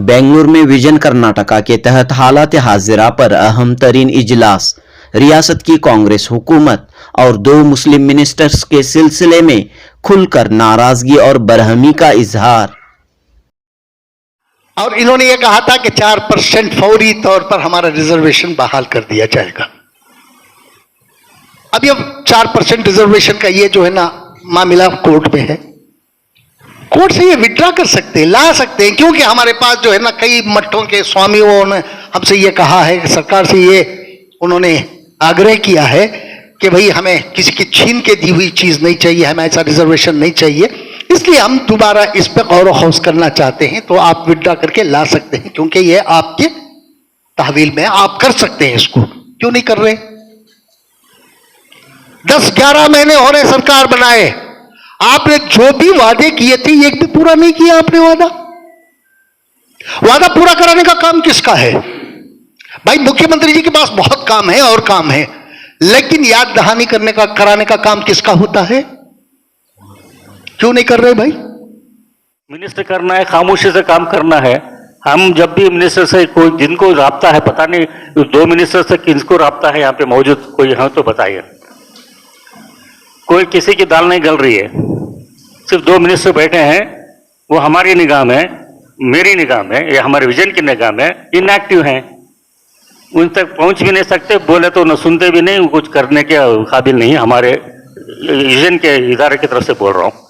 बेंगलुरु में विजन कर्नाटका के तहत हालात हाजिरा पर अहम तरीन इजलास, रियासत की कांग्रेस हुकूमत और 2 मुस्लिम मिनिस्टर्स के सिलसिले में खुलकर नाराजगी और बरहमी का इजहार। और इन्होंने ये कहा था कि 4% फौरी तौर पर हमारा रिजर्वेशन बहाल कर दिया जाएगा। अभी अब 4% रिजर्वेशन का ये जो है ना मामला कोर्ट में है, कोर्ट से ये विड्रॉ कर सकते हैं, ला सकते हैं, क्योंकि हमारे पास जो है ना कई मठों के स्वामियों ने हमसे ये कहा है, सरकार से ये उन्होंने आग्रह किया है कि भाई हमें किसी की छीन के दी हुई चीज नहीं चाहिए, हमें ऐसा रिजर्वेशन नहीं चाहिए, इसलिए हम दोबारा इस पर गौर खौस करना चाहते हैं। तो आप विड्रॉ करके ला सकते हैं, क्योंकि ये आपके तहवील में आप कर सकते हैं, इसको क्यों नहीं कर रहे? 10-11 महीने हो रहे सरकार बनाए, आपने जो भी वादे किए थे एक भी पूरा नहीं किया आपने। वादा पूरा कराने का काम किसका है भाई? मुख्यमंत्री जी के पास बहुत काम है और काम है, लेकिन याद दहानी कराने का काम किसका होता है? क्यों नहीं कर रहे भाई? मिनिस्टर करना है, खामोशी से काम करना है। हम जब भी मिनिस्टर से कोई जिनको राब्ता है, पता नहीं 2 मिनिस्टर से किसको राब्ता है, यहाँ पे मौजूद कोई है तो बताइए। कोई किसी की दाल नहीं गल रही है, सिर्फ 2 मिनिस्टर बैठे हैं, वो हमारी निगाह में, मेरी निगाह में या हमारे विजन की निगाह में इनएक्टिव हैं, उन तक पहुंच भी नहीं सकते, बोले तो न सुनते भी नहीं, कुछ करने के काबिल नहीं। हमारे विजन के इदारे की तरफ से बोल रहा हूं।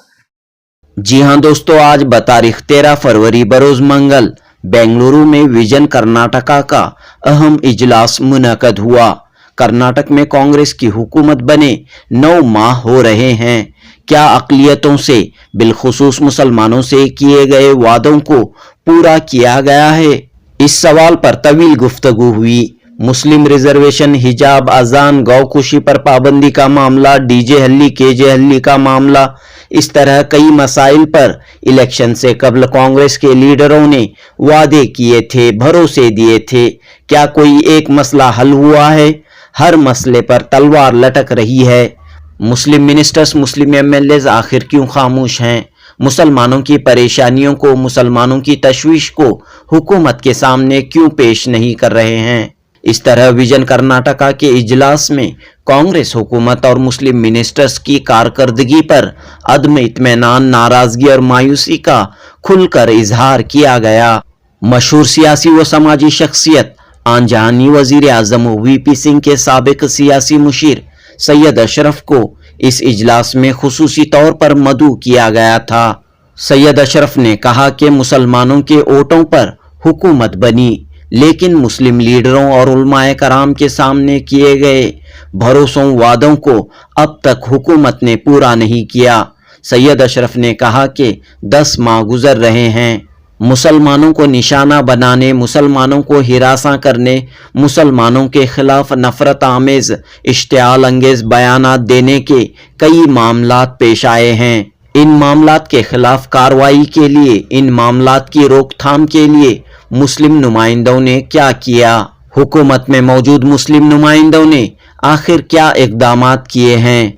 जी हां दोस्तों, आज बतारीख 13 फरवरी बरोज मंगल बेंगलुरु में विजन कर्नाटका का अहम इजलास मुनक्कद हुआ। कर्नाटक में कांग्रेस की हुकूमत बने 9 माह हो रहे हैं। क्या अक़लियतों से, बिलखुसूस मुसलमानों से किए गए वादों को पूरा किया गया है? इस सवाल पर तवील गुफ्तगू हुई। मुस्लिम रिजर्वेशन, हिजाब, अजान, गौकुशी पर पाबंदी का मामला, डीजे हल्ली, केजे हल्ली का मामला, इस तरह कई मसाइल पर इलेक्शन से कबल कांग्रेस के लीडरों ने वादे किए थे, भरोसे दिए थे। क्या कोई एक मसला हल हुआ है? हर मसले पर तलवार लटक रही है। मुस्लिम मिनिस्टर्स, मुस्लिम एमएलएज आखिर क्यों खामोश हैं? मुसलमानों की परेशानियों को, मुसलमानों की तशवीश को हुकूमत के सामने क्यों पेश नहीं कर रहे हैं? इस तरह विजन कर्नाटका के इजलास में कांग्रेस हुकूमत और मुस्लिम मिनिस्टर्स की कारकर्दगी पर अदम इत्मीनान, नाराजगी और मायूसी का खुलकर इजहार किया गया। मशहूर सियासी व समाजी शख्सियत आनजहानी वजीर आजम वीपी सिंह के साबिक सियासी मुशीर सैयद अशरफ को इस इजलास में खुसूसी तौर पर मदऊ किया गया था। सैयद अशरफ ने कहा कि मुसलमानों के वोटों पर हुकूमत बनी, लेकिन मुस्लिम लीडरों और उलमाए कराम के सामने किए गए भरोसों, वादों को अब तक हुकूमत ने पूरा नहीं किया। सैयद अशरफ ने कहा कि 10 माह गुजर रहे हैं, मुसलमानों को निशाना बनाने, मुसलमानों को हिरासा करने, मुसलमानों के खिलाफ नफरत आमेज, इश्तियाल अंगेज बयानात देने के कई मामलात पेश आए हैं। इन मामलात के खिलाफ कार्रवाई के लिए, इन मामलात की रोकथाम के लिए मुस्लिम नुमाइंदों ने क्या किया? हुकूमत में मौजूद मुस्लिम नुमाइंदों ने आखिर क्या इक़दामात किए हैं?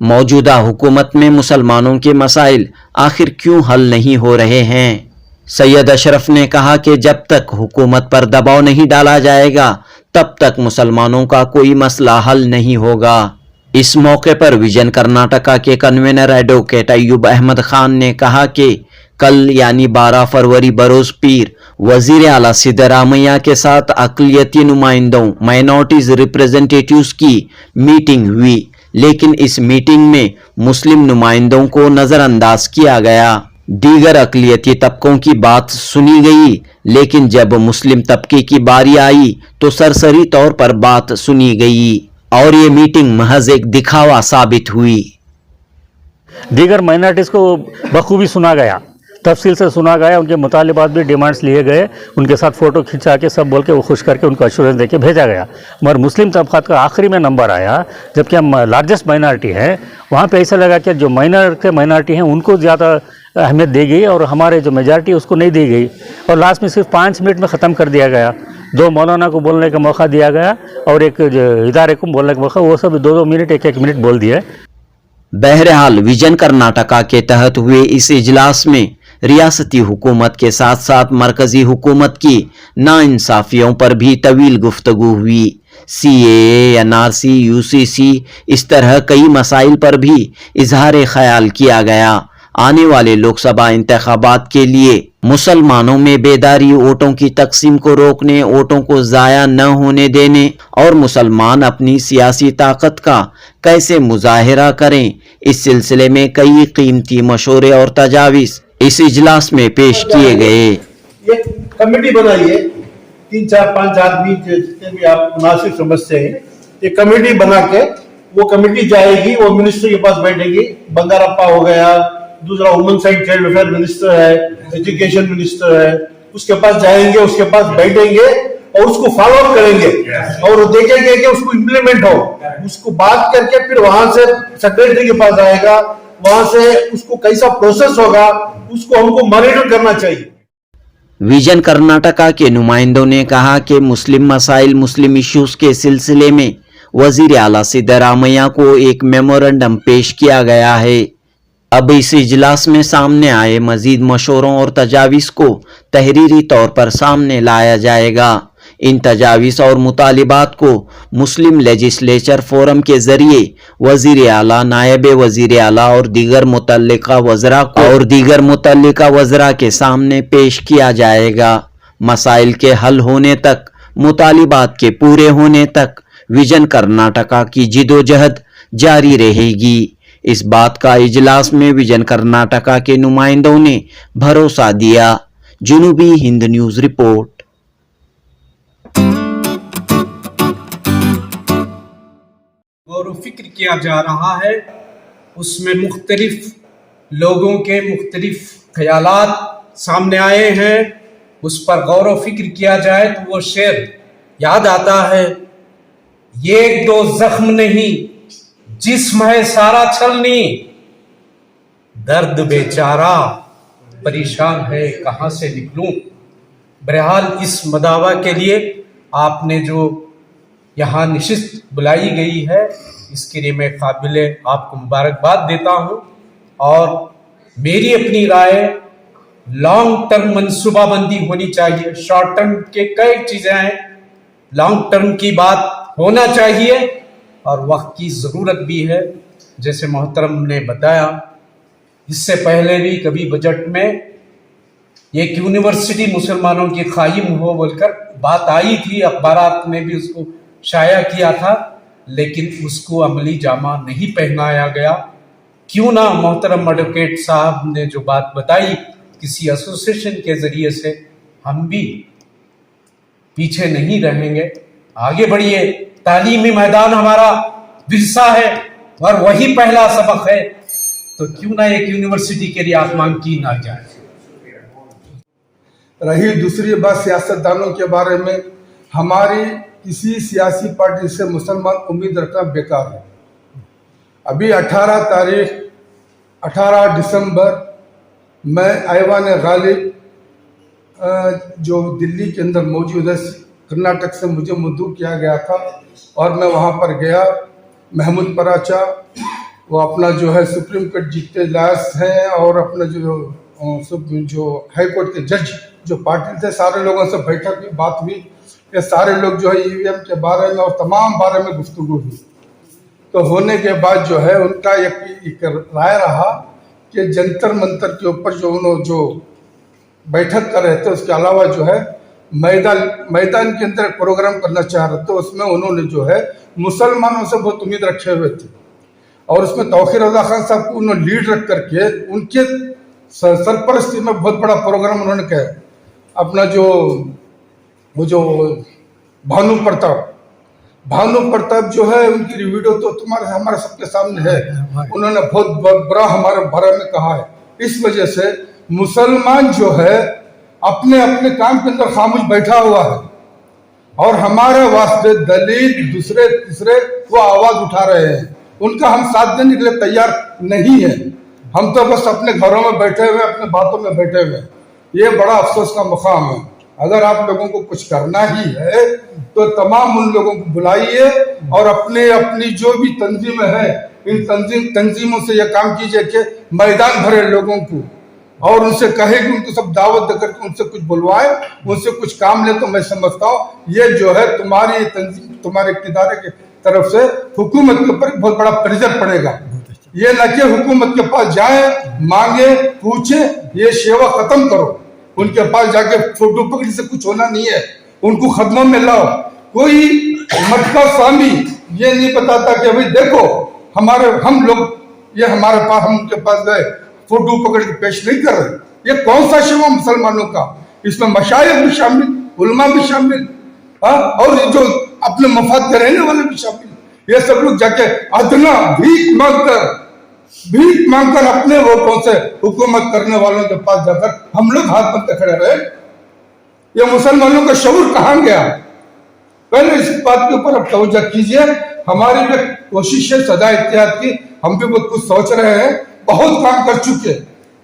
मौजूदा हुकूमत में मुसलमानों के मसाइल आखिर क्यों हल नहीं हो रहे हैं? सैयद अशरफ ने कहा कि जब तक हुकूमत पर दबाव नहीं डाला जाएगा, तब तक मुसलमानों का कोई मसला हल नहीं होगा। इस मौके पर विजन कर्नाटका के कन्वीनर एडवोकेट अय्यूब अहमद खान ने कहा कि कल यानी 12 फरवरी बरोज पीर वजीर आला सिद्धरामैया के साथ अक़लियती नुमाइंदों, माइनॉरिटीज रिप्रेजेंटेटिव्स की मीटिंग हुई, लेकिन इस मीटिंग में मुस्लिम नुमाइंदों को नज़रअंदाज किया गया। दीगर अक़लियती तबकों की बात सुनी गई, लेकिन जब मुस्लिम तबके की बारी आई तो सरसरी तौर पर बात सुनी गई और ये मीटिंग महज एक दिखावा साबित हुई। दीगर माइनॉरिटीज़ को बखूबी सुना गया, तफसील से सुना गया, उनके मुतालिबात भी, डिमांड्स लिए गए, उनके साथ फ़ोटो खिंचा के सब बोल के वो खुश करके उनको एश्योरेंस दे के भेजा गया। मगर मुस्लिम तबक़ात का आखिरी में नंबर आया, जबकि हम लार्जेस्ट माइनॉरिटी है, वहाँ पे ऐसा लगा कि जो माइनॉरिटी हैं उनको ज़्यादा अहमियत दी गई और हमारे जो मेजॉरिटी उसको नहीं दी गई, और लास्ट में सिर्फ 5 मिनट में ख़त्म कर दिया गया। 2 मौलाना को बोलने का मौका दिया गया और एक इदारे को बोलने का मौका, वो सब 2-2 मिनट, 1-1 मिनट बोल दिए। बहरहाल विजन कर्नाटका के तहत हुए इस इजलास में रियासती हुकूमत के साथ साथ मरकजी हुकूमत की नाइंसाफियों पर भी तवील गुफ्तगू हुई। CAA, NRC, UCC इस तरह कई मसाइल पर भी इजहार ख्याल किया गया। आने वाले लोकसभा इंतखाबात के लिए मुसलमानों में बेदारी, वोटों की तकसीम को रोकने, वोटों को ज़ाया न होने देने और मुसलमान अपनी सियासी ताकत का कैसे मुजाहिरा करें, इस सिलसिले में कई कीमती मशवरे और तजावीज़ इस इजलास में पेश किए गए। एक कमेटी बनाइए, 3-4-5 आदमी जितने भी आप मुनासिब समझते हैं, ये कमेटी बना के वो कमेटी जाएगी, वो मिनिस्टर के पास बैठेगी। बंगारप्पा हो गया, दूसरा women and child welfare minister है, एजुकेशन मिनिस्टर है, उसके पास जाएंगे, उसके पास बैठेंगे और उसको फॉलो अप करेंगे और देखेंगे कि उसको इम्प्लीमेंट हो। उसको बात करके फिर वहां से सेक्रेटरी के पास आएगा, वहां से उसको कैसा प्रोसेस होगा उसको हमको मॉनिटर करना चाहिए। विजन कर्नाटका के नुमाइंदों ने कहा कि मुस्लिम मसाइल, मुस्लिम इश्यूज के सिलसिले में वजीर आला सिद्धरामैया को एक मेमोरेंडम पेश किया गया है। अब इस इजलास में सामने आए मजीद मशवरों और तजावीज़ को तहरीरी तौर पर सामने लाया जाएगा। इन तजावीज़ और मुतालिबात को मुस्लिम लेजिस्लेचर फोरम के जरिए वजीर आला, नायब वजीर आला और दीगर मुतल्लिका वज़रा के सामने पेश किया जाएगा। मसाइल के हल होने तक, मुतालिबात के पूरे होने तक विजन कर्नाटका की जिदोजहद जारी रहेगी। इस बात का इजलास में विजन कर्नाटका के नुमाइंदों ने भरोसा दिया। जुनूबी हिंद न्यूज़ रिपोर्ट। गौर फिक्र किया जा रहा है, उसमें मुख्तलिफ लोगों के मुख्तलिफ ख्यालात सामने आए हैं। उस पर गौर व फिक्र किया जाए तो वो शेर याद आता है, ये एक दो जख्म नहीं जिस्म है सारा छलनी, दर्द बेचारा परेशान है कहाँ से निकलूं। बहरहाल इस मदावा के लिए आपने जो यहाँ नशिस्त बुलाई गई है, इसके लिए मैं काबिल आपको मुबारकबाद देता हूँ। और मेरी अपनी राय, लॉन्ग टर्म मनसूबाबंदी होनी चाहिए। शॉर्ट टर्म के कई चीज़ें हैं, लॉन्ग टर्म की बात होना चाहिए और वक्त की ज़रूरत भी है। जैसे मोहतरम ने बताया, इससे पहले भी कभी बजट में एक यूनिवर्सिटी मुसलमानों की कायम हो बोलकर बात आई थी, अखबारात ने भी उसको शाया किया था, लेकिन उसको अमली जामा नहीं पहनाया गया। क्यों ना मोहतरम एडवोकेट साहब ने जो बात बताई, किसी एसोसिएशन के ज़रिए से हम भी पीछे नहीं रहेंगे, आगे बढ़िए। तालीमी मैदान हमारा विरसा है और वही पहला सबक है, तो क्यों ना एक यूनिवर्सिटी के लिए आसमान की ना जाए। रही दूसरी बात सियासतदानों के बारे में, हमारी किसी सियासी पार्टी से मुसलमान उम्मीद रखना बेकार है। अभी 18 दिसंबर मैं ऐवान गालिब जो दिल्ली के अंदर मौजूद है, कर्नाटक से मुझे मदऊ किया गया था और मैं वहाँ पर गया। महमूद पराचा वो अपना जो है सुप्रीम कोर्ट जीतते लायस हैं और अपना जो हाई कोर्ट के जज जो पार्टी थे, सारे लोगों से बैठक की बात हुई कि सारे लोग जो है EVM के बारे में और तमाम बारे में गुफ्तगू हुई। तो होने के बाद जो है उनका एक राय रहा कि जंतर मंतर के ऊपर जो उन्होंने जो बैठक कर रहे थे, उसके अलावा जो है मैदान के अंदर प्रोग्राम करना चाह रहे थे। उसमें उन्होंने जो है मुसलमानों से बहुत उम्मीद रखे हुए थे और उसमें तौकीर रज़ा खान साहब को उन्होंने लीड रख करके उनके सरपरस्ती में बहुत बड़ा प्रोग्राम उन्होंने किया। अपना वो जो भानु प्रताप जो है, उनकी वीडियो तो हमारे सबके सामने है। उन्होंने बहुत बुरा हमारे बारे में कहा है। इस वजह से मुसलमान जो है अपने अपने काम के अंदर खामोश बैठा हुआ है और हमारे वास्ते दलित दूसरे तीसरे वो आवाज उठा रहे हैं। उनका हम साथ देने के लिए तैयार नहीं है। हम तो बस अपने घरों में बैठे हुए, अपने बातों में बैठे हुए। ये बड़ा अफसोस का मुकाम है। अगर आप लोगों को कुछ करना ही है तो तमाम उन लोगों को बुलाइए और अपनी जो भी तंजीमें हैं, इन तंजीमों से यह काम कीजिए कि मैदान भरे लोगों को और उनसे कहे कि उनको सब दावत देकर के उनसे कुछ बुलवाए, उनसे कुछ काम ले, तो मैं समझता हूँ ये जो है तुम्हारी तंजीम, तुम्हारे इक़्तिदार की तरफ से हुकूमत के ऊपर बहुत बड़ा प्रेशर पड़ेगा। ये न कि हुकूमत के पास जाए, मांगे, पूछे, ये सेवा खत्म करो। उनके पास जाके फोटो पकड़ी से कुछ होना नहीं है, उनको खदमों में लाओ। कोई मटका स्वामी ये नहीं बताता कि अभी देखो हमारे हम लोग ये हमारे पास, हम उनके पास गए, फोटो पकड़ के पेश नहीं कर रहे। ये कौन सा सेवा मुसलमानों का? इसमें मशाइख भी शामिल, उलमा भी शामिल, और जो अपने मफाद के रहने वाले भी शामिल। ये सब लोग जाके अदना भीख मांगकर अपने वोटों से हुकूमत करने वालों के पास जाकर हम लोग हाथ बनते खड़े रहे। ये मुसलमानों का शऊर कहाँ गया? पहले इस बात के ऊपर अब तवज्जो कीजिए। हमारी भी कोशिश है सदा इत्तेहाद की, हम भी बहुत कुछ सोच रहे हैं, बहुत काम कर चुके,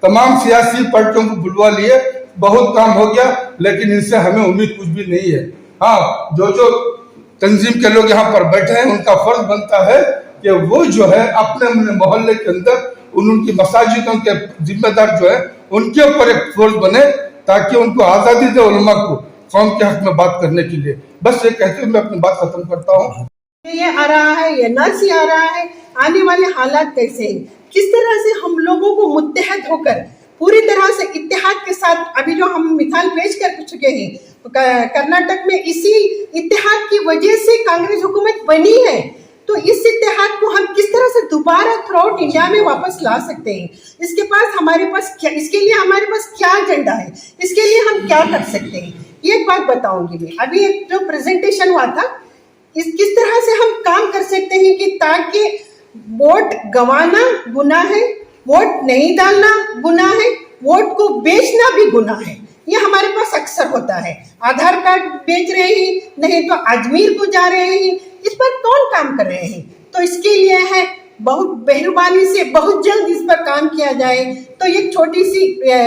तमाम सियासी पार्टियों को बुलवा लिए, बहुत काम हो गया, लेकिन इनसे हमें उम्मीद कुछ भी नहीं है। हाँ, जो तंजीम के लोग यहाँ पर बैठे हैं, उनका फर्ज बनता है कि वो जो है अपने मोहल्ले के अंदर उनकी मसाजिदों के जिम्मेदार जो है उनके ऊपर एक फोर्स बने, ताकि उनको आजादी दे उलमा को कौम के हक में बात करने के लिए। बस ये कहते हुए मैं अपनी बात खत्म करता हूँ। ये आ रहा है, ये नर्स आ रहा है, आने वाले हालात कैसे हैं, किस तरह से हम लोगों को मुत्तहद होकर पूरी तरह से इत्तेहाद के साथ, अभी जो हम मिसाल पेश कर चुके हैं, कर्नाटक में इसी इत्तेहाद की वजह से कांग्रेस हुकूमत बनी है। तो इस इत्तेहाद को हम किस तरह से दोबारा थ्रू आउट इंडिया में वापस ला सकते हैं? इसके लिए हमारे पास क्या एजेंडा है? इसके लिए हम क्या कर सकते हैं? एक बात बताऊंगी मैं, अभी एक जो प्रेजेंटेशन हुआ था, किस तरह से हम काम कर सकते हैं कि ताकि वोट गंवाना गुनाह है, वोट नहीं डालना गुनाह है, वोट को बेचना भी गुनाह है। ये हमारे पास अक्सर होता है, आधार कार्ड बेच रहे हैं, नहीं तो अजमेर को जा रहे हैं, इस पर कौन काम कर रहे हैं? तो इसके लिए है बहुत मेहरबानी से बहुत जल्द इस पर काम किया जाए। तो एक छोटी सी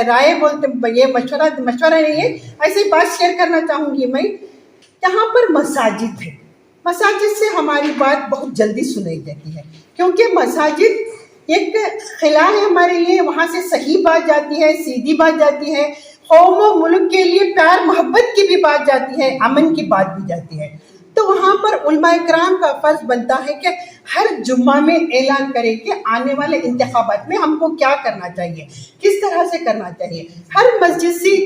राय बोलते, ये मशवरा नहीं है, ऐसी बात शेयर करना चाहूंगी मैं। यहाँ पर मसाजिद है, मसाजिद से हमारी बात बहुत जल्दी सुनाई जाती है, क्योंकि मसाजिद एक खिला है हमारे लिए, वहाँ से सही बात जाती है, सीधी बात जाती है, कौम और मुल्क के लिए प्यार मोहब्बत की भी बात जाती है, अमन की बात भी जाती है। तो वहाँ पर उलमा इकराम का फर्ज बनता है कि हर जुम्मा में ऐलान करें कि आने वाले इंतखाबात में हमको क्या करना चाहिए, किस तरह से करना चाहिए। हर मस्जिद से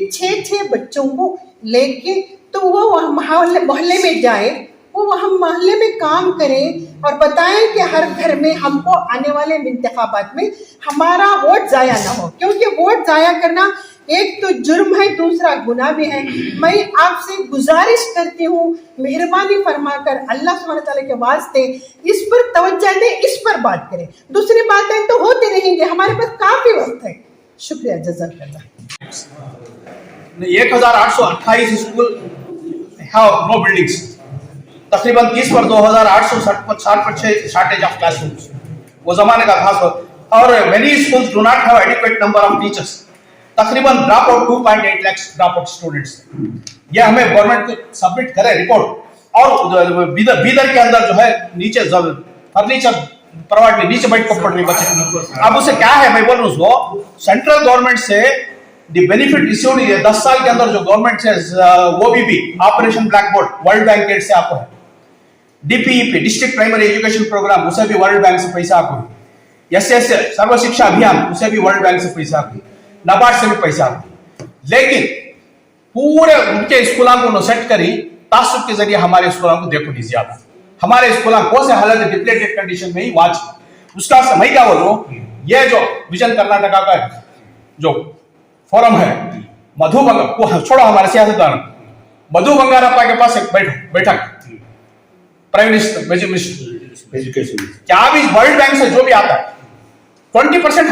6 बच्चों को लेके तो वो मोहल्ले में जाए, वो वहाँ मोहल्ले में काम करें और बताएं कि हर घर में हमको आने वाले इंतखाबात में हमारा वोट ज़ाया ना हो, क्योंकि वोट ज़ाया करना एक तो जुर्म है, दूसरा गुनाह भी है। मैं आपसे गुजारिश करती हूँ, मेहरबानी फरमाकर अल्लाह सुब्हानहू तआला के वास्ते इस पर तवज्जो दें, इस पर बात करें। दूसरी बातें तो होते रहेंगे, हमारे पास काफ़ी वक्त है। शुक्रिया, जज़ाकल्लाह। 1828 स्कूल have no buildings. तकरीबन 30 पर 2860 shortage of classrooms. वो जमाने का खास वक्त। और many schools do not have adequate number of teachers. तकरीबन drop out 2.8 lakh drop out students. ये हमें गवर्नमेंट को सबमिट करे रिपोर्ट। और बीदर के अंदर जो है नीचे फर्नीचर प्रोवाइड में नीचे बैठ को पड़ रही बच्चे। अब उसे क्या है, मैं बोल रहा हूँ उसको, सेंट्रल गवर्नमेंट से द बेनिफिट रिसीव्ड है 10 साल के अंदर जो गवर्नमेंट से OBB operation black board world bank से आपको है, DPEP district primary education programme उसे भी वर्ल्ड बैंक से पैसा आपको है, SS सर्व शिक्षा अभियान उसे भी वर्ल्ड बैंक से पैसा आपको, नाबार्ड से भी पैसा आपको। लेकिन पूरे उनके स्कूलों को सेट करी तासुब के जरिए हमारे स्कूलों को देखो दीजिए आप, हमारे स्कूलों को से हालत डिप्लेटेड कंडीशन में ही वाच उसका समय क्या बोल रहा हूँ। ये जो विजन कर्नाटका का जो फोरम है, मधु को छोड़ो हमारे सियासतदान, मधु बंगारप्पा के पास एक बैठक प्राइम मिनिस्टर एजुकेशन, क्या भी वर्ल्ड बैंक से जो भी आता है 20%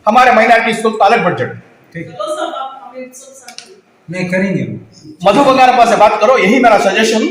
हमारे माइनॉरिटी स्कूल का अलग बजट नहीं करेंगे। मधु बंगारप्पा से बात करो, यही मेरा सजेशन।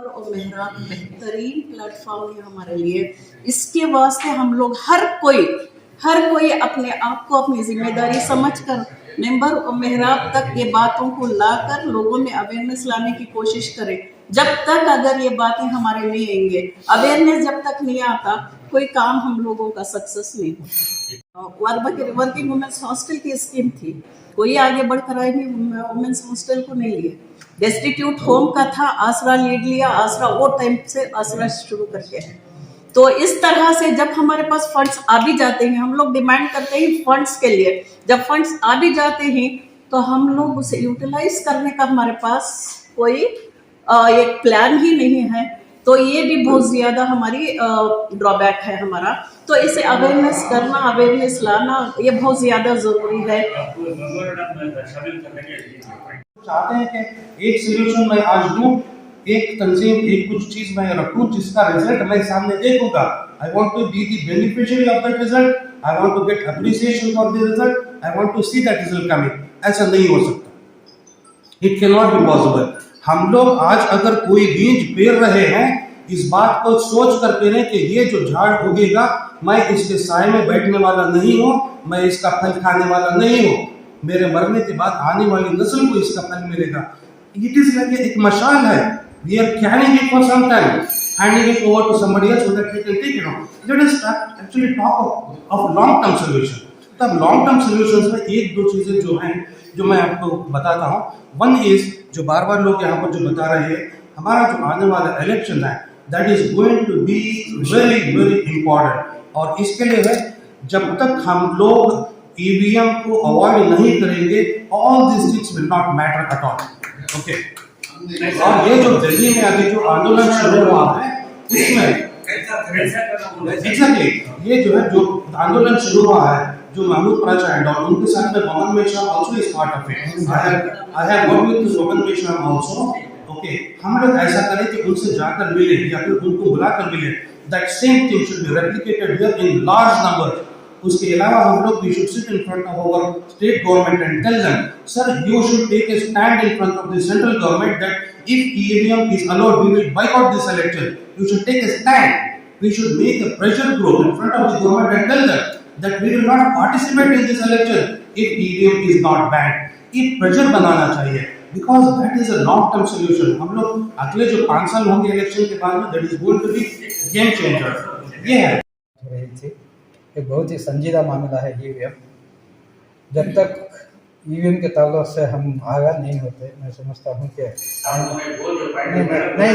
और मेहराब बेहतरीन प्लेटफॉर्म है हमारे लिए। इसके वास्ते हम लोग हर कोई अपने आप को अपनी जिम्मेदारी समझकर मेंबर और मेहराब तक ये बातों को लाकर लोगों में अवेयरनेस लाने की कोशिश करें। जब तक अगर ये बातें हमारे नहीं आएंगे, अवेयरनेस जब तक नहीं आता, कोई काम हम लोगों का सक्सेस नहीं होता। वर्किंग वुमेन्स हॉस्टल की स्कीम थी, कोई आगे बढ़कर आई नहीं, वुमेन्स हॉस्टल को नहीं लिए। डेस्टिट्यूट होम का था, आसरा लीड लिया, आसरा वो टाइम से आसरा शुरू करके है। तो इस तरह से जब हमारे पास फंड्स आ भी जाते हैं, हम लोग डिमांड करते हैं फंड्स के लिए, जब फंड्स आ भी जाते हैं तो हम लोग उसे यूटिलाइज करने का हमारे पास कोई एक प्लान ही नहीं है। तो ये भी बहुत ज़्यादा हमारी ड्रॉबैक है हमारा। तो इसे अवेयरनेस करना, अवेयरनेस लाना ये बहुत ज़्यादा ज़रूरी है। चाहते हैं कि एक सोल्यूशन मैं आज दूं, एक तंजीम, एक कुछ चीज मैं रखूं जिसका रिजल्ट मैं सामने देखूंगा। I want to be the beneficiary of that result, I want to get appreciation for the result, I want to see that result coming. ऐसा नहीं हो सकता, it can not be possible. हम लोग आज अगर कोई बीज पेर रहे हैं, इस बात को सोच कर पेरें कि ये जो झाड़ उगेगा, मैं इसके साए में बैठने वाला नहीं हूँ, मैं इसका फल खाने वाला नहीं हूँ, मेरे मरने के बाद आने वाली नस्ल को इसका फल मिलेगा। इट इज लाइक एक मशाल है, we are carrying it for some time, handing it over to somebody else so that he can take it on. Let us actually talk of long term solution. तब long term solutions में एक दो चीजें जो हैं जो मैं आपको बताता हूँ। वन इज, जो बार बार लोग यहाँ पर जो बता रहे हैं, हमारा जो आने वाला इलेक्शन है that is going to be very very important. और इसके लिए है, जब तक हम लोग ईवीएम को अवॉइड नहीं करेंगे, all this things will not matter at all. Okay, और ये जो दिल्ली में अभी जो आंदोलन शुरू हुआ है उसमें एग्जैक्टली ये जो है, जो आंदोलन शुरू हुआ है, जो महमूद प्राचा है और उनके साथ में Mohammed Meshram also is part of it. I have worked with Mohammed Meshram also. Okay, हम लोग ऐसा करें कि उनसे जाकर मिले या फिर उनको बुलाकर मिले। That same thing should be replicated here in large number. उसके अलावा हम लोग we should sit in front of our state government and tell them, sir you should take a stand in front of the central government that if EVM is allowed we will boycott this election. You should take a stand, we should make a pressure group in front of the government and tell them that we will not participate in this election if EVM is not banned. ये pressure बनाना चाहिए, because that is a long term solution. हम लोग अगले जो 5 साल होंगे election के बाद में, that is going to be game changer. ये है रही थी, एक बहुत ही संजीदा मामला है ईवीएम। जब तक ईवीएम के ताल्लुक से हम आगाह नहीं होते, मैं समझता हूँ कि नहीं,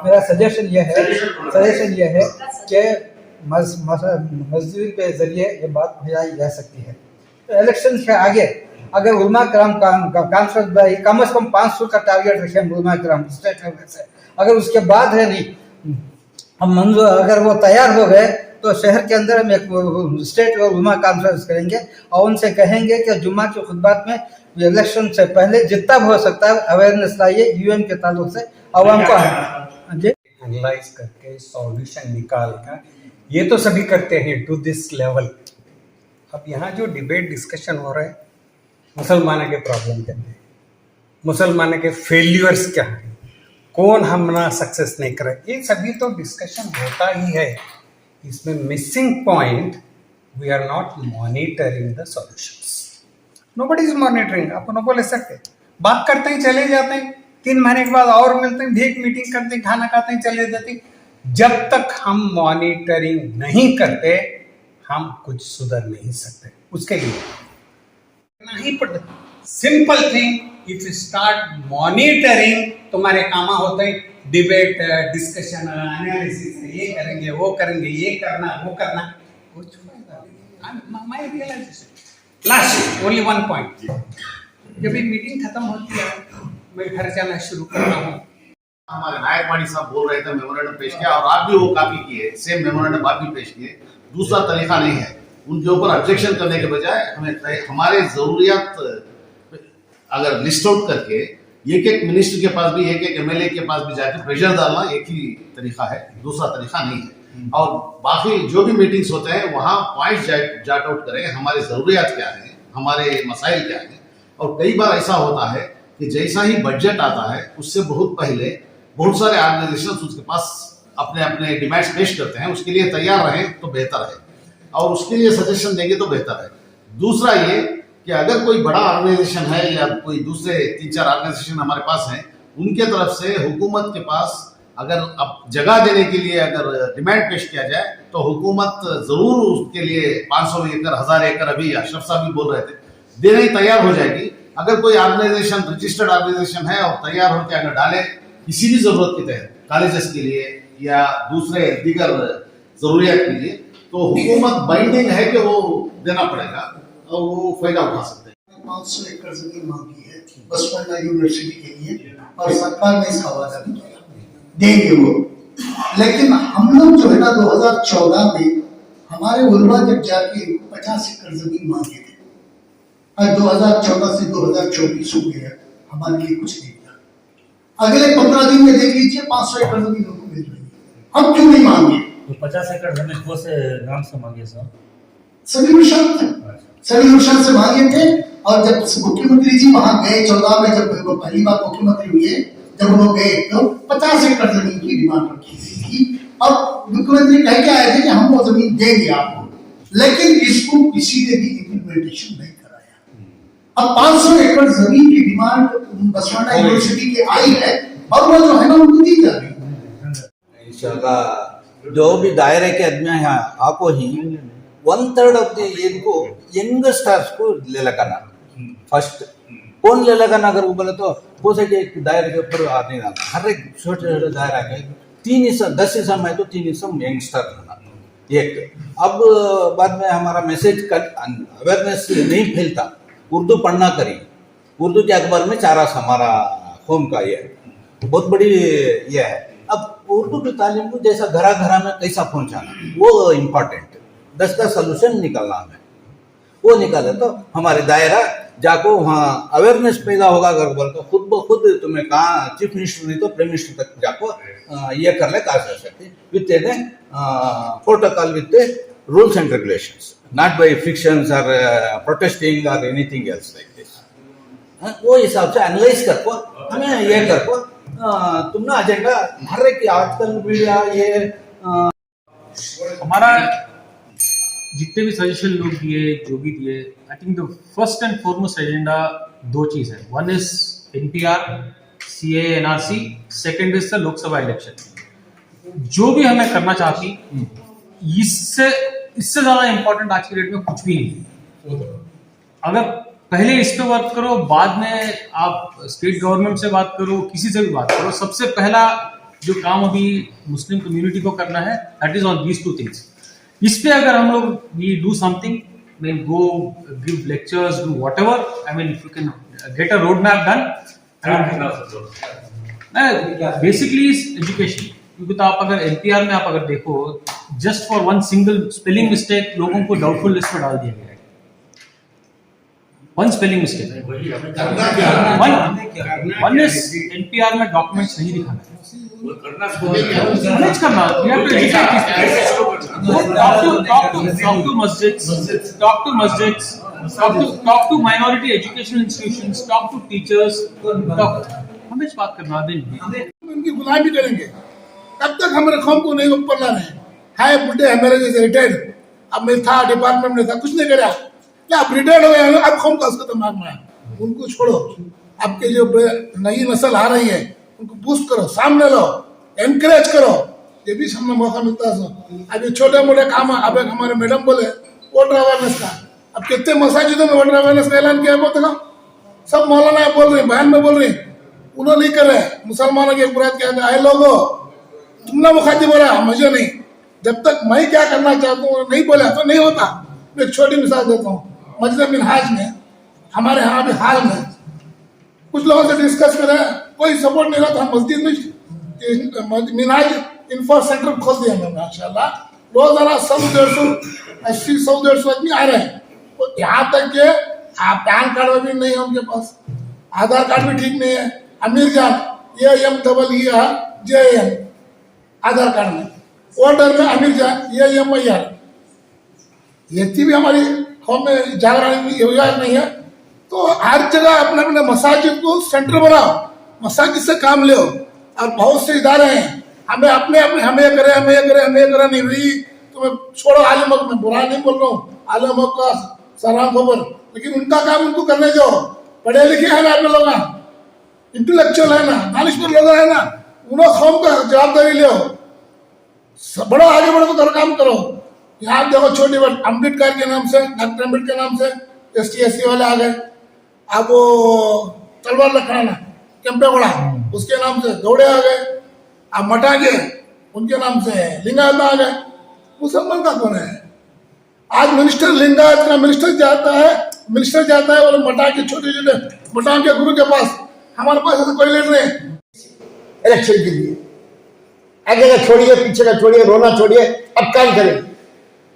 मेरा सजेशन यह है कि मजदूरी के जरिए ये बात भेजाई जा सकती है। तो इलेक्शन के आगे अगर उलमा कराम कॉन्फ्रेंस कम से कम 500 का टारगेट रखें उलमा कराम स्टेट लेवल से, अगर उसके बाद है नहीं हम मंजूर, अगर वो तैयार हो गए तो शहर के अंदर हम एक स्टेट और उलमा कॉन्फ्रेंस करेंगे और उनसे कहेंगे कि जुम्मा के खुतबात में इलेक्शन से पहले जितना भी हो सकता है अवेयरनेस लाइए यूएन के ताल्लुक से आवाम को एनालाइज करके सॉल्यूशन निकालना। ये तो सभी करते हैं टू दिस लेवल। अब यहाँ जो डिबेट डिस्कशन हो रहा है, मुसलमानों के प्रॉब्लम क्या है, मुसलमानों के फेल्यूर्स क्या है, कौन हमना सक्सेस नहीं करे, ये सभी तो डिस्कशन होता ही है। इसमें missing point, we are not monitoring the solutions. Nobody is monitoring. आप नो बोले सकते, बात करते ही चले जाते हैं, 3 महीने के बाद और मिलते हैं, एक मीटिंग करते हैं, खाना खाते हैं, चले जाते हैं। जब तक हम मॉनिटरिंग नहीं करते हम कुछ सुधर नहीं सकते। उसके लिए नहीं पड़ता, simple thing, if you start monitoring तुम्हारे काम होते हैं, डिबेट डिस्कशन एनालिसिस, ये करेंगे वो करेंगे, ये करना वो करना, कुछ फायदा नहीं। My realisation last only 1 point, जब ये मीटिंग खत्म होती है मैं घर जाना शुरू करता हूँ। हमारे नायक वाणी साहब बोल रहे थे, मेमोरेंडम पेश किया और आप भी वो कॉपी किए, सेम मेमोरेंडम आप भी पेश किए। दूसरा तरीका नहीं है, उनके ऊपर ऑब्जेक्शन करने के बजाय हमें हमारे जरूरियात अगर लिस्ट आउट करके एक एक मिनिस्टर के पास भी, एक एक एमएलए के पास भी जाके प्रेशर डालना एक ही तरीका है, दूसरा तरीका नहीं है। और बाकी जो भी मीटिंग्स होते हैं वहाँ पॉइंट्स जाट आउट करें, हमारे जरूरियात क्या है, हमारे मसाइल क्या है। और कई बार ऐसा होता है कि जैसा ही बजट आता है उससे बहुत पहले बहुत सारे ऑर्गेनाइजेशन उसके पास अपने अपने डिमांड्स पेश करते हैं, उसके लिए तैयार रहें तो बेहतर है और उसके लिए सजेशन देंगे तो बेहतर है। दूसरा ये कि अगर कोई बड़ा ऑर्गेनाइजेशन है या कोई दूसरे 3-4 ऑर्गेनाइजेशन हमारे पास हैं, उनके तरफ से हुकूमत के पास अगर अब जगह देने के लिए अगर डिमांड पेश किया जाए तो हुकूमत जरूर उसके लिए 500 एकड़ 1000 एकड़, अभी अशरफ साहब भी बोल रहे थे, देने ही तैयार हो जाएगी। अगर कोई ऑर्गेनाइजेशन रजिस्टर्ड ऑर्गेनाइजेशन है और तैयार होकर अगर डाले किसी भी जरूरत के तहत कॉलेजेस के लिए या दूसरे दीगर जरूरियात के लिए, तो हुकूमत बाइंडिंग है कि वो देना पड़ेगा और वो फायदा उठा सकते हैं। 500 एकड़ जमीन मांगी है बसवंडा यूनिवर्सिटी के लिए और सरकार ने इसका वादा भी किया देंगे वो। लेकिन हम लोग जो है ना 2014 में हमारे उलमा जब जाके 50 एकड़ जमीन मांगे थे और 2014 से 2024 हो गया, हमारे लिए कुछ नहीं किया। अगले 15 दिन में देख लीजिए 500 एकड़ जमीन उनको मिल रही है, हम क्यों नहीं मांगे? तो 50 एकड़ जमीन कौन से नाम से मांगे सर? सॉल्यूशन से मांगे थे। और जब मुख्यमंत्री जी वहां गए 14 में, जब वो पहली बार मुख्यमंत्री हुए, जब वो गए तो 50 एकड़ जमीन की डिमांड रखी गई थी। अब मुख्यमंत्री कह के आए थे कि हम वो जमीन देंगे आपको, लेकिन इसको किसी ने भी इम्प्लीमेंटेशन नहीं कराया। अब 500 एकड़ जमीन की डिमांड बसवाड़ा यूनिवर्सिटी की आई है और वो जो है ना उनको दी जा रही है। इंशाल्लाह जो भी दायरे के आदमी हैं आपको ही 1/3 ऑफ द एज को यंगस्टर्स को ले लगाना। फर्स्ट कौन ले लगाना अगर वो बोले तो हो सके एक दायरे के ऊपर आदमी डालना, हर एक छोटे छोटे दायरा के 3 हिस्सा 10 हिस्सा में तो 3 हिस्सा यंगस्टर रहना एक। अब बाद में हमारा मैसेज अवेयरनेस नहीं फैलता, उर्दू पढ़ना करिए, उर्दू के अखबार में चारास हमारा होम का ये बहुत बड़ी ये है। अब उर्दू की तालीम को जैसा घरा घरा में कैसा पहुंचाना वो इम्पोर्टेंट, 10 का सोल्यूशन निकालना हमें, वो निकाले तो हमारे दायरा जाको वहाँ अवेयरनेस पैदा होगा। अगर बोल तो खुद ब खुद तुम्हें कहा चीफ मिनिस्टर नहीं तो प्राइम मिनिस्टर तक जाको ये कर ले कर सकते with protocol with rules and regulations, not by frictions और प्रोटेस्टिंग और एनीथिंग एल्स लाइक दिस। वो हिसाब से एनालाइज कर को हमें ये कर को तुम ना एजेंडा हर एक आजकल मीडिया ये हमारा जितने भी सजेशन लोग दिए जो भी दिए, I think the first and foremost agenda 2 चीज है। One is NPR, CA, NRC, second is the Lok Sabha election. जो भी हमें करना चाहती इससे ज्यादा इंपॉर्टेंट आज की डेट में कुछ भी नहीं। अगर पहले इस पे वर्क करो, बाद में आप स्टेट गवर्नमेंट से बात करो, किसी से भी बात करो, सबसे पहला जो काम अभी मुस्लिम कम्युनिटी को करना है that is on these 2 things. इस पे अगर हम लोग we do something, mean go give lectures, do whatever, I mean if you can get a road map done, basically is education. क्योंकि तो आप अगर NPR में आप अगर देखो, just for 1 single spelling mistake लोगों को डाउटफुल लिस्ट में डाल दिया गया है। 1 spelling mistake, one is NPR में डॉक्यूमेंट्स नहीं दिखाना है, मैनेज करना। We have to educate people. Talk to masjids, talk to minority educational institutions, talk to teachers. हमें इस बात करना दें। उनकी गुलामी करेंगे तब तक हमारे कौम को नहीं ऊपर ला रहे हैं। बुढ़े है मेरे जैसे रिटायर्ड, अब मैं था डिपार्टमेंट में था, कुछ नहीं करा, क्या आप रिटायर्ड हो गए, अब कौम का उसका दिमाग में उनको छोड़ो। आपके जो नई नस्ल आ रही है उनको बूस्ट करो, सामने लो, एनकरेज करो, ये भी सामने मौका मिलता है। अभी छोटे मोटे काम, अब एक हमारे मैडम बोले वोटर अवेयरनेस का, अब कितने मसाजिदों में वोटर अवेयरनेस का ऐलान किया बताओ, सब मौलाना बोल रहे, बयान में बोल रहे, उन्होंने नहीं कर रहे। मुसलमानों की एक बुरात क्या है, लोगो तुमने मुखातिब बोला मुझे नहीं, जब तक मैं क्या करना चाहता हूँ नहीं बोला तो नहीं होता। मैं एक छोटी मिसाल देता हूँ, मस्जिद मिनहाज में हमारे यहाँ अभी हाल में कुछ लोगों से डिस्कस करें, कोई सपोर्ट नहीं रहा, तो हम मस्जिद में मिनहाज इन्फो सेंटर खोल दिया हमने माशाल्लाह। रोजाना 100-150 आदमी आ रहे हैं। तो यहाँ तक के पैन कार्ड भी नहीं है उनके पास, आधार कार्ड भी ठीक नहीं है। अमीर जान AMEER आधार कार्ड में, वोटर में अमीर जान AMIR, ये भी हमारी कौम में जागरण योजना नहीं है। तो हर जगह अपने अपने मसाजिद को सेंटर बनाओ, मसाजिद से काम ले। और बहुत से इदारे हैं, हमें अपने अपने हमें करे नहीं भाई, तुम्हें छोड़ो। आलिमक में बुरा नहीं बोल रहा हूँ, आलिमक का सलाम खबर, लेकिन उनका काम उनको करने दो। पढ़े लिखे है ना अपने लोग, इंटेलेक्चुअल है ना, दानिशमंद लोग है ना, उन्होंने कौम का जवाबदारी लो, बड़ा आगे बढ़ो तो काम करो। यहाँ देखो छोटी बात, अम्बेडकर के नाम से, डॉक्टर अम्बेडकर के नाम से ST/SC वाले आ गए। अब वो तलवार लखराना केम्पेगौड़ा उसके नाम से गौड़े आ गए। अब मटागे उनके नाम से लिंगायत आ गए। मुसलमान का कौन है? आज मिनिस्टर लिंगायत का मिनिस्टर जाता है और मटा के छोटे छोटे मटा के गुरु के पास, हमारे पास ऐसा कोई लीडर नहीं। इलेक्शन के लिए आगे का छोड़िए, पीछे का छोड़िए, रोना छोड़िए, अब काम करें।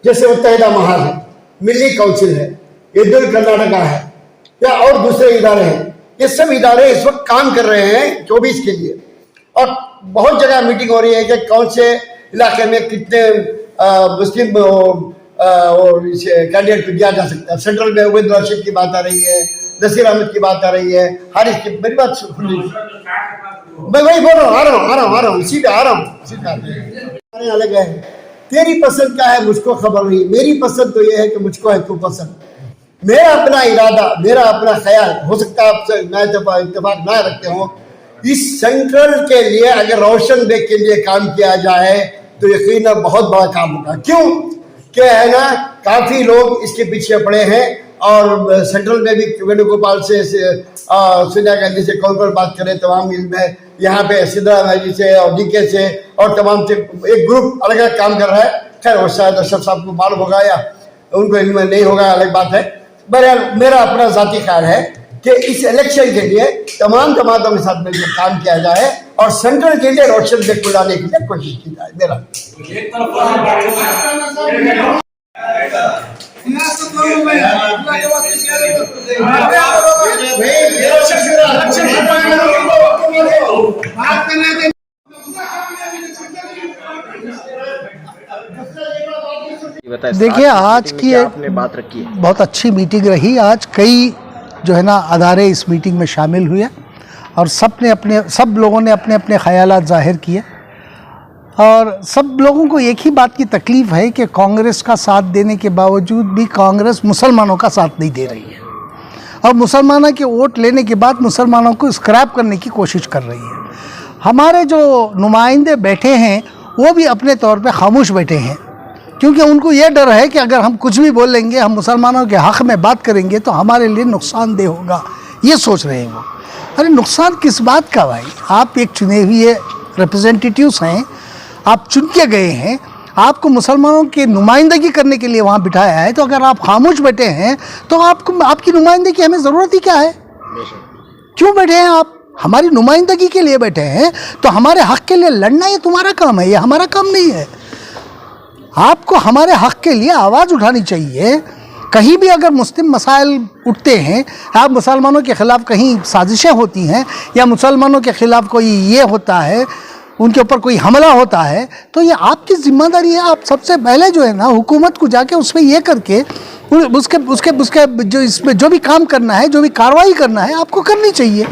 जैसे मुत्तहिदा महाज है, मिली काउंसिल है, ईदुल कर्नाटका है या और दूसरे इदारे हैं, ये सब इदारे इस वक्त काम कर रहे हैं 24 के लिए। और बहुत जगह मीटिंग हो रही है कि कौन से इलाके में कितने मुस्लिम कैंडिडेट को दिया जा सकता है। सेंट्रल में उबैद रशीद की बात आ रही है, नसीर अहमद की बात आ रही है, हारिस की। मेरी बात मैं वही बोल रहा हूँ, आ रहा हूँ, इसी पे आ रहा हूँ। अलग है, तेरी पसंद क्या है मुझको खबर नहीं, मेरी पसंद तो ये है कि मुझको है तू पसंद। मेरा अपना इरादा, मेरा अपना ख्याल, हो सकता है आपसे ना इत्तेफाक ना रखते हो। इस सेंट्रल के लिए अगर रोशन बेग के लिए काम किया जाए तो यकीनन बहुत बड़ा काम होगा। क्यों क्या है ना, काफी लोग इसके पीछे पड़े हैं और सेंट्रल में भी वेणुगोपाल से सोनिया गांधी से कौन पर बात करें, तमाम में यहाँ पे सिद्धरामैया से और DK से और तमाम से एक ग्रुप अलग अलग काम कर रहा है। खैर और शायद अशरफ साहब को मालूम होगा या उनको इल्म नहीं होगा, अलग बात है। बहरहाल मेरा अपना जाती ख्याल है कि इस इलेक्शन के लिए तमाम जमातों के साथ मिलकर काम किया जाए और सेंट्रल के लिए रोशन बेग को लाने की कोशिश की जाए। मेरा देखिए, आज की आपने बात रखी है, बहुत अच्छी मीटिंग रही। आज कई जो है ना अदारे इस मीटिंग में शामिल हुए और सब लोगों ने अपने अपने ख्यालात जाहिर किए और सब लोगों को एक ही बात की तकलीफ़ है कि कांग्रेस का साथ देने के बावजूद भी कांग्रेस मुसलमानों का साथ नहीं दे रही है और मुसलमानों के वोट लेने के बाद मुसलमानों को स्क्रैप करने की कोशिश कर रही है। हमारे जो नुमाइंदे बैठे हैं वो भी अपने तौर पे खामोश बैठे हैं क्योंकि उनको ये डर है कि अगर हम कुछ भी बोलेंगे, हम मुसलमानों के हक़ में बात करेंगे तो हमारे लिए नुकसानदेह होगा, ये सोच रहे हैं वो। अरे नुकसान किस बात का भाई? आप एक चुने हुए रिप्रेजेंटेटिव्स हैं, आप चुन के गए हैं, आपको मुसलमानों की नुमाइंदगी करने के लिए वहाँ बिठाया है, तो अगर आप खामोश बैठे हैं तो आपकी नुमाइंदगी हमें ज़रूरत ही क्या है? क्यों बैठे हैं आप? हमारी नुमाइंदगी के लिए बैठे हैं तो हमारे हक़ के लिए लड़ना ये तुम्हारा काम है, ये हमारा काम नहीं है। आपको हमारे हक़ के लिए आवाज़ उठानी चाहिए। कहीं भी अगर मुस्लिम मसाइल उठते हैं, आप मुसलमानों के ख़िलाफ़ कहीं साजिशें होती हैं या मुसलमानों के ख़िलाफ़ कोई ये होता है, उनके ऊपर कोई हमला होता है, तो ये आपकी ज़िम्मेदारी है। आप सबसे पहले जो है ना हुकूमत को जाके उसमें ये करके उसके जो इसमें जो भी काम करना है, जो भी कार्रवाई करना है आपको करनी चाहिए।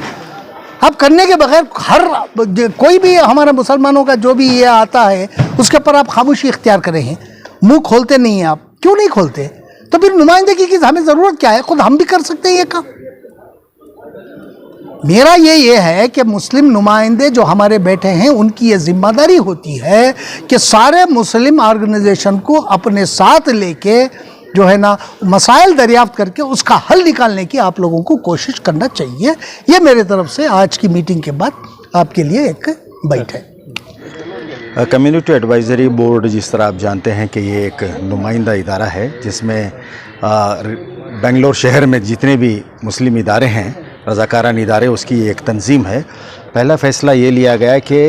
आप करने के बगैर कोई भी हमारे मुसलमानों का जो भी ये आता है उसके ऊपर आप खामोशी इख्तियार कर रहे हैं, मुंह खोलते नहीं हैं। आप क्यों नहीं खोलते? तो फिर नुमाइंदगी की हमें ज़रूरत क्या है? खुद हम भी कर सकते हैं ये काम। मेरा ये है कि मुस्लिम नुमाइंदे जो हमारे बैठे हैं उनकी ये जिम्मेदारी होती है कि सारे मुस्लिम ऑर्गेनाइजेशन को अपने साथ लेके जो है ना मसाइल दरियाफ्त करके उसका हल निकालने की आप लोगों को कोशिश करना चाहिए। ये मेरे तरफ से आज की मीटिंग के बाद आपके लिए एक बाइट है। कम्युनिटी एडवाइजरी बोर्ड, जिस तरह आप जानते हैं कि ये एक नुमाइंदा इदारा है जिसमें बेंगलोर शहर में जितने भी मुस्लिम इदारे हैं, रज़ाकारान इदारे, उसकी एक तंजीम है। पहला फ़ैसला ये लिया गया कि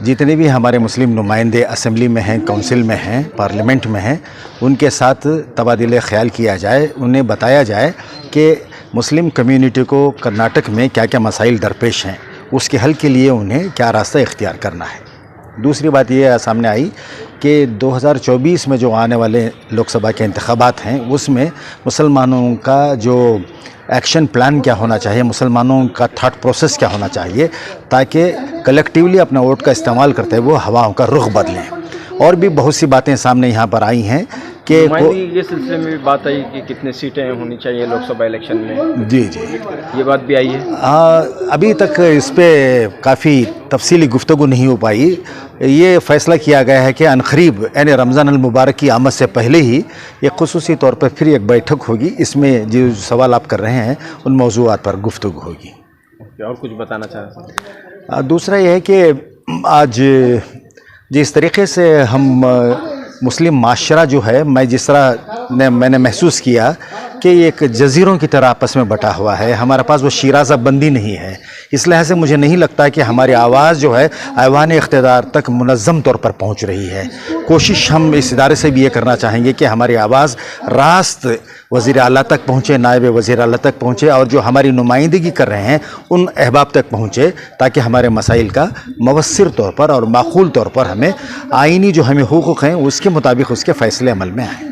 जितने भी हमारे मुस्लिम नुमाइंदे असेंबली में हैं, काउंसिल में हैं, पार्लियामेंट में हैं, उनके साथ तबादिले ख्याल किया जाए, उन्हें बताया जाए कि मुस्लिम कम्युनिटी को कर्नाटक में क्या क्या मसाइल दरपेश हैं, उसके हल के लिए उन्हें क्या रास्ता इख्तियार करना है। दूसरी बात ये सामने आई कि 2024 में जो आने वाले लोकसभा के इंतखाबात हैं उसमें मुसलमानों का जो एक्शन प्लान क्या होना चाहिए, मुसलमानों का थॉट प्रोसेस क्या होना चाहिए, ताकि कलेक्टिवली अपना वोट का इस्तेमाल करते हुए वो हवाओं का रुख बदलें। और भी बहुत सी बातें सामने यहाँ पर आई हैं कि ये सिलसिले में भी बात आई कि कितने सीटें होनी चाहिए लोकसभा इलेक्शन में। जी जी, ये बात भी आई है। अभी तक इस पे काफ़ी तफसीली गुफ्तगू नहीं हो पाई। ये फ़ैसला किया गया है कि अनकरीब यानी रमज़ान अल मुबारक की आमद से पहले ही एक खुसूसी तौर पर फिर एक बैठक होगी। इसमें जो सवाल आप कर रहे हैं उन मौज़ूआत पर गुफ्तगू होगी। और कुछ बताना चाह रहे हैं? दूसरा यह है कि आज जिस तरीके से हम मुस्लिम माशरा जो है, मैं जिस तरह मैंने महसूस किया कि एक जजीरों की तरह आपस में बटा हुआ है, हमारे पास वो शिराज़ा बंदी नहीं है। इस लिहाज से मुझे नहीं लगता कि हमारी आवाज़ जो है ऐवान इख्तिदार तक मुनज़्ज़म तौर पर पहुंच रही है। कोशिश हम इस इदारे से भी ये करना चाहेंगे कि हमारी आवाज़ रास्त वज़ीर आला तक पहुँचे, नायब वज़ीर आला तक पहुँचे और जो हमारी नुमाइंदगी कर रहे हैं उन अहबाब तक पहुँचे, ताकि हमारे मसाइल का मवस्सिर तौर पर और माकूल तौर पर हमें आइनी जो हमें हुकूक़ हैं उसके मुताबिक उसके फ़ैसले अमल में आएँ।